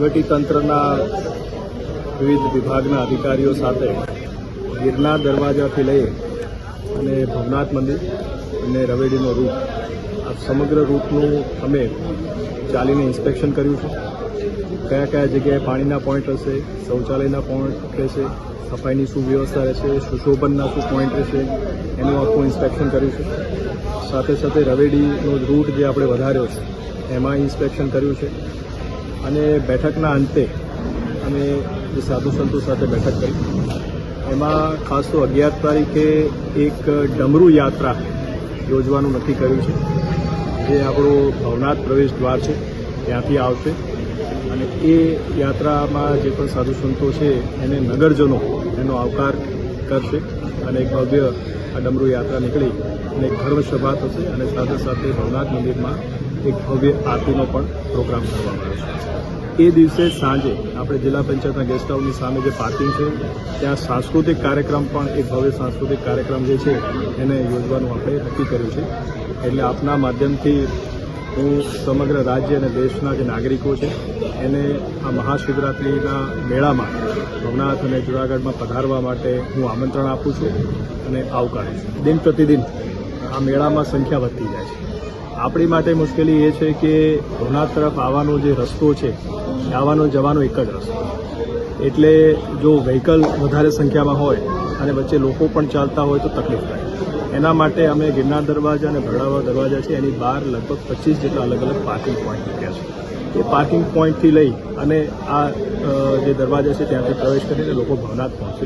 વહીવટીતંત્રના વિવિધ વિભાગના અધિકારીઓ સાથે ગિરનાર દરવાજાથી લઈ અને ભવનાથ મંદિર અને રવેડીનો રૂટ આ સમગ્ર રૂટનું અમે ચાલીને ઇન્સ્પેક્શન કર્યું છે. કયા કયા જગ્યાએ પાણીના પોઈન્ટ હશે, શૌચાલયના પોઈન્ટ રહેશે, સફાઈની શું વ્યવસ્થા રહેશે, સુશોભનના શું પોઈન્ટ રહેશે, એનું આખું ઇન્સ્પેક્શન કર્યું છે. સાથે સાથે રવેડીનો રૂટ જે આપણે વધાર્યો છે એમાં ઇન્સ્પેક્શન કર્યું છે. અને બેઠકના અંતે અમે જે સાધુ સંતો સાથે બેઠક કરી એમાં ખાસ તો 11 તારીખે એક ડમરૂ યાત્રા યોજવાનું નક્કી કર્યું છે. જે આપણો ભવનાથ પ્રવેશ દ્વાર છે ત્યાંથી આવશે અને એ યાત્રામાં જે પણ સાધુ સંતો છે એને નગરજનો એનો આવકાર કરશે અને એક ભવ્ય આ ડમરૂ યાત્રા નીકળી અને એક ધર્મસભા થશે અને સાથે સાથે ભવનાથ મંદિરમાં એક ભવ્ય આરતીનો પણ પ્રોગ્રામ કરવામાં આવશે. એ દિવસે સાંજે આપણે જિલ્લા પંચાયતના ગેસ્ટ હાઉસની સામે જે પાર્કિંગ છે ત્યાં સાંસ્કૃતિક કાર્યક્રમ પણ એક ભવ્ય સાંસ્કૃતિક કાર્યક્રમ જે છે એને યોજવાનું આપણે નક્કી કર્યું છે. એટલે આપના માધ્યમથી હું સમગ્ર રાજ્ય અને દેશના જે નાગરિકો છે એને આ મહાશિવરાત્રિના મેળામાં ભવનાથ અને જૂનાગઢમાં પધારવા માટે હું આમંત્રણ આપું છું અને આવકારું છું. દિન પ્રતિદિન આ મેળામાં સંખ્યા વધતી જાય છે. આપણી માટે મુશ્કેલી એ છે કે ભવનાથ તરફ આવવાનો જે રસ્તો છે આવવાનો જવાનો એક જ રસ્તો, એટલે જો વ્હીકલ વધારે સંખ્યામાં હોય અને વચ્ચે લોકો પણ ચાલતા હોય તો તકલીફ થાય. એના માટે અમે ગિરનાર દરવાજા અને ભરડાવા દરવાજા છે એની બહાર લગભગ 25 જેટલા અલગ અલગ પાર્કિંગ પોઈન્ટ મૂક્યા છે. એ પાર્કિંગ પોઈન્ટથી લઈ અને આ જે દરવાજા છે ત્યાંથી પ્રવેશ કરીને લોકો ભવનાથ પહોંચે.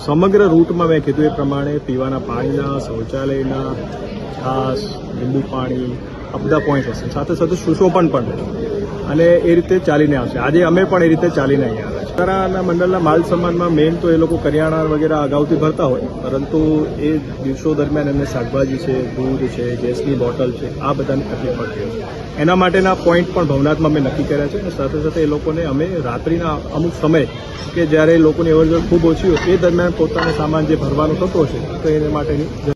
સમગ્ર રૂટમાં મેં કીધું એ પ્રમાણે પીવાના પાણીના, શૌચાલયના, છાશ, લીંબુ પાણી આ બધા પોઈન્ટ હશે. સાથે સાથે સુશોભન પણ રહેશે અને એ રીતે ચાલીને આવશે. આજે અમે પણ એ રીતે ચાલીને અહીંયા આવ્યા છીએ. કરાના મંડળના માલ સામાનમાં મેઇન તો એ લોકો કરિયાણા વગેરે અગાઉથી ભરતા હોય, પરંતુ એ દિવસો દરમિયાન એમને શાકભાજી છે, દૂધ છે, ગેસની બોટલ છે, આ બધાની તકલીફ પડતી હોય. એના માટેના પોઈન્ટ પણ ભવનાથમાં અમે નક્કી કર્યા છે અને સાથે સાથે એ લોકોને અમે રાત્રિના અમુક સમય કે જ્યારે લોકોની અવરજવર ખૂબ ઓછી હોય એ દરમિયાન પોતાનો સામાન જે ભરવાનો થતો હશે તો એના માટેની